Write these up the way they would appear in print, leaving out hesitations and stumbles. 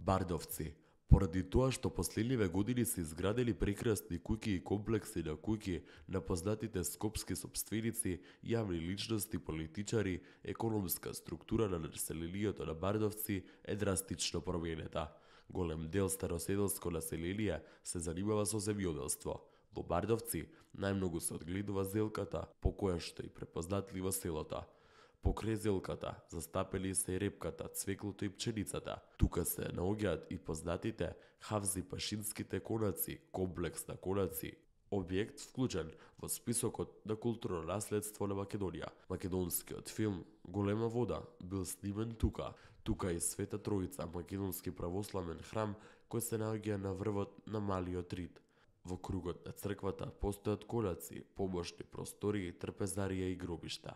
Бардовци. Поради тоа што последниве години се изградили прекрасни куќи и комплекси на куќи на познатите скопски сопственици, јавни личности, политичари, економска структура на населението на Бардовци е драстично променета. Голем дел староседелско население се занимава со земјоделство. Во Бардовци најмногу се одгледува зелката, по која што и препознатливо селото. Покрај зелката застапени се и репката, цвеклото и пченицата. Тука се наоѓаат и познатите Хавзи-Пашинските конаци, комплекс на конаци, објект вклучен во списокот на културно наследство на Македонија. Македонскиот филм Голема вода бил снимен тука. Тука и Света Тројца, македонски православен храм кој се наоѓа на врвот на Малиот Рид. Во кругот на црквата постојат конаци, помошни простории, трпезарија и гробишта.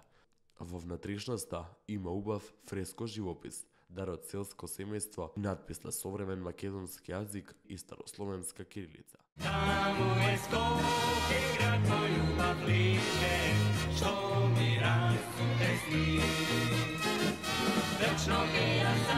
Во внатрешноста има убав фреско живопис, дар од селско семејство, надпис на современ македонски јазик и старословенска кирилица. Таму е Скопје, град мој убав лише, што ми расуте сни. Вечно ќе ја